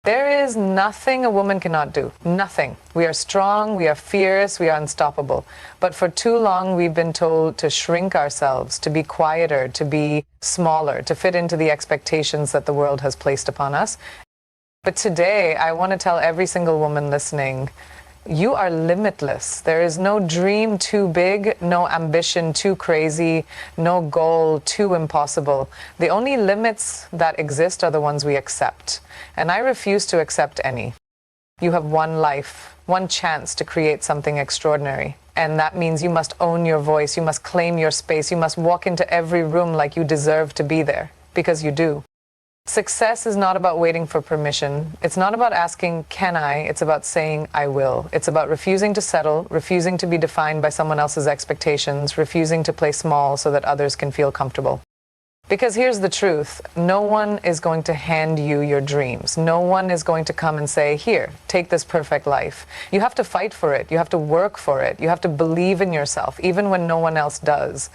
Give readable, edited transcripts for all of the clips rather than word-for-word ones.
There is nothing a woman cannot do. Nothing. We are strong, we are fierce, we are unstoppable. But for too long, we've been told to shrink ourselves, to be quieter, to be smaller, to fit into the expectations that the world has placed upon us. But today, I want to tell every single woman listening, you are limitless. There is no dream too big, no ambition too crazy, no goal too impossible. The only limits that exist are the ones we accept. And I refuse to accept any. You have one life, one chance to create something extraordinary. And that means you must own your voice, you must claim your space, you must walk into every room like you deserve to be there, because you do. Success is not about waiting for permission. It's not about asking, can I? It's about saying, I will. It's about refusing to settle, refusing to be defined by someone else's expectations, refusing to play small so that others can feel comfortable. Because here's the truth. No one is going to hand you your dreams. No one is going to come and say, here, take this perfect life. You have to fight for it. You have to work for it. You have to believe in yourself, even when no one else does.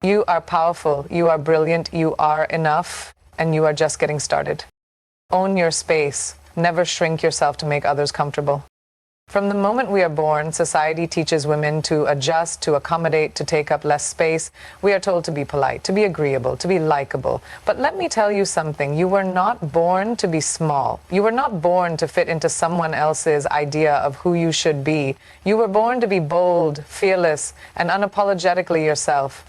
You are powerful. You are brilliant. You are enough. And you are just getting started. Own your space. Never shrink yourself to make others comfortable. From the moment we are born, society teaches women to adjust, to accommodate, to take up less space. We are told to be polite, to be agreeable, to be likable. But let me tell you something. You were not born to be small. You were not born to fit into someone else's idea of who you should be. You were born to be bold, fearless, and unapologetically yourself.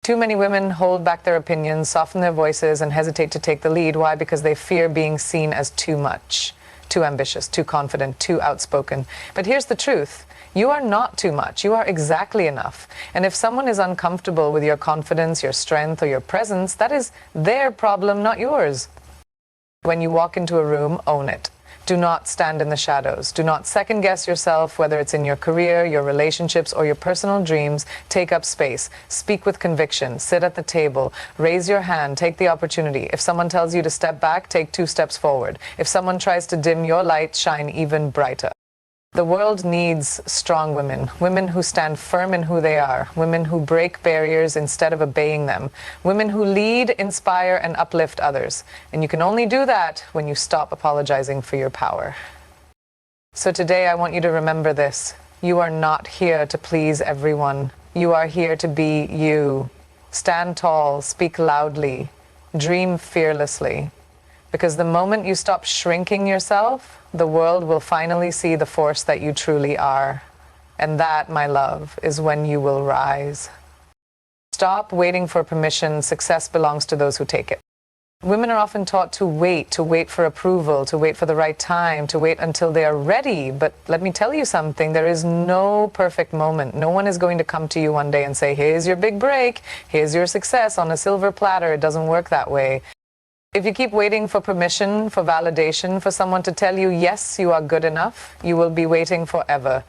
Too many women hold back their opinions, soften their voices, and hesitate to take the lead. Why? Because they fear being seen as too much, too ambitious, too confident, too outspoken. But here's the truth. You are not too much. You are exactly enough. And if someone is uncomfortable with your confidence, your strength, or your presence, that is their problem, not yours. When you walk into a room, own it. Do not stand in the shadows. Do not second guess yourself, whether it's in your career, your relationships, or your personal dreams. Take up space. Speak with conviction. Sit at the table. Raise your hand. Take the opportunity. If someone tells you to step back, take 2 steps forward. If someone tries to dim your light, shine even brighter. The world needs strong women, women who stand firm in who they are, women who break barriers instead of obeying them, women who lead, inspire, and uplift others. And you can only do that when you stop apologizing for your power. So today I want you to remember this. You are not here to please everyone. You are here to be you. Stand tall, speak loudly, dream fearlessly. Because the moment you stop shrinking yourself, the world will finally see the force that you truly are. And that, my love, is when you will rise. Stop waiting for permission. Success belongs to those who take it. Women are often taught to wait for approval, to wait for the right time, to wait until they are ready. But let me tell you something, there is no perfect moment. No one is going to come to you one day and say, here's your big break, here's your success on a silver platter. It doesn't work that way. If you keep waiting for permission, for validation, for someone to tell you, yes, you are good enough, you will be waiting forever.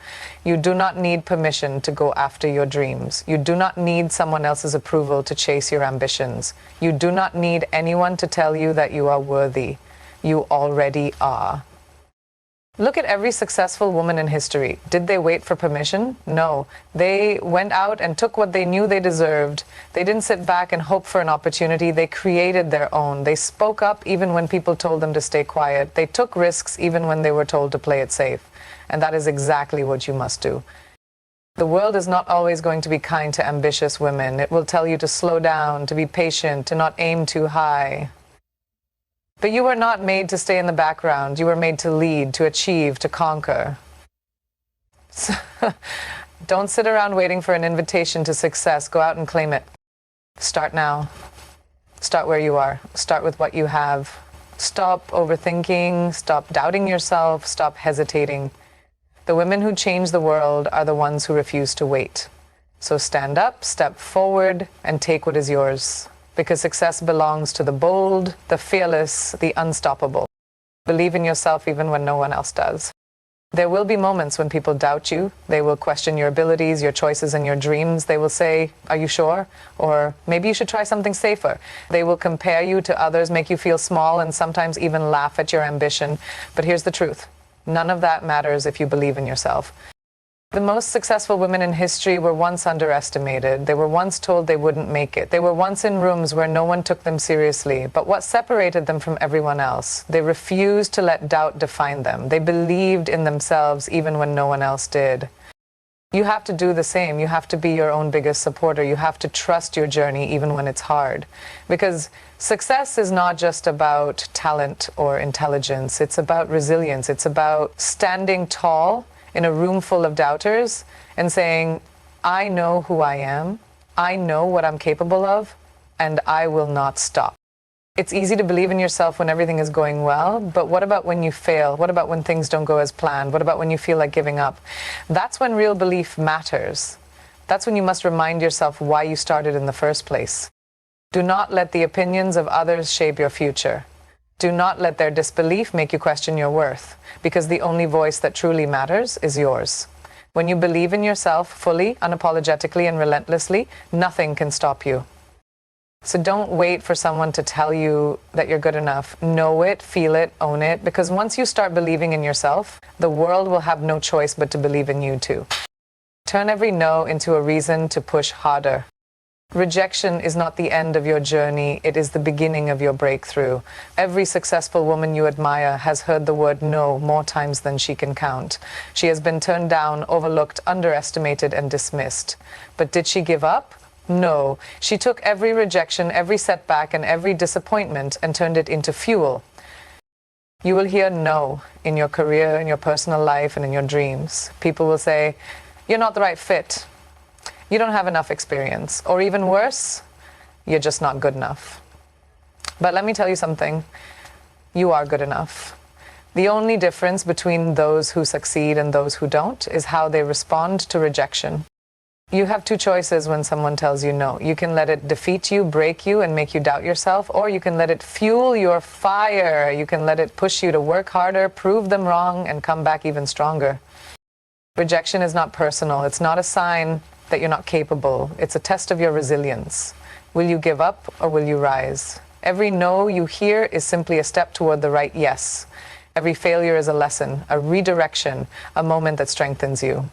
You do not need permission to go after your dreams. You do not need someone else's approval to chase your ambitions. You do not need anyone to tell you that you are worthy. You already are. Look at every successful woman in history. Did they wait for permission? No. They went out and took what they knew they deserved. They didn't sit back and hope for an opportunity. They created their own. They spoke up even when people told them to stay quiet. They took risks even when they were told to play it safe. And that is exactly what you must do. The world is not always going to be kind to ambitious women. It will tell you to slow down, to be patient, to not aim too high. But you were not made to stay in the background. You were made to lead, to achieve, to conquer. So, don't sit around waiting for an invitation to success. Go out and claim it. Start now. Start where you are. Start with what you have. Stop overthinking. Stop doubting yourself. Stop hesitating. The women who change the world are the ones who refuse to wait. So stand up, step forward, and take what is yours. Because success belongs to the bold, the fearless, the unstoppable. Believe in yourself even when no one else does. There will be moments when people doubt you. They will question your abilities, your choices, and your dreams. They will say, are you sure? Or maybe you should try something safer. They will compare you to others, make you feel small, and sometimes even laugh at your ambition. But here's the truth. None of that matters if you believe in yourself. The most successful women in history were once underestimated. They were once told they wouldn't make it. They were once in rooms where no one took them seriously. But what separated them from everyone else? They refused to let doubt define them. They believed in themselves even when no one else did. You have to do the same. You have to be your own biggest supporter. You have to trust your journey even when it's hard. Because success is not just about talent or intelligence. It's about resilience. It's about standing tall in a room full of doubters and saying, I know who I am, I know what I'm capable of, and I will not stop. It's easy to believe in yourself when everything is going well, but what about when you fail? What about when things don't go as planned? What about when you feel like giving up? That's when real belief matters. That's when you must remind yourself why you started in the first place. Do not let the opinions of others shape your future. Do not let their disbelief make you question your worth, because the only voice that truly matters is yours. When you believe in yourself fully, unapologetically, and relentlessly, nothing can stop you. So don't wait for someone to tell you that you're good enough. Know it, feel it, own it, because once you start believing in yourself, the world will have no choice but to believe in you too. Turn every no into a reason to push harder. Rejection is not the end of your journey, it is the beginning of your breakthrough. Every successful woman you admire has heard the word no more times than she can count. She has been turned down, overlooked, underestimated, and dismissed. But did she give up? No. She took every rejection, every setback, and every disappointment and turned it into fuel. You will hear no in your career, in your personal life, and in your dreams. People will say, you're not the right fit. You don't have enough experience. Or even worse, you're just not good enough. But let me tell you something. You are good enough. The only difference between those who succeed and those who don't is how they respond to rejection. You have two choices when someone tells you no. You can let it defeat you, break you, and make you doubt yourself, or you can let it fuel your fire. You can let it push you to work harder, prove them wrong, and come back even stronger. Rejection is not personal. It's not a sign that you're not capable. It's a test of your resilience. Will you give up or will you rise? Every no you hear is simply a step toward the right yes. Every failure is a lesson, a redirection, a moment that strengthens you.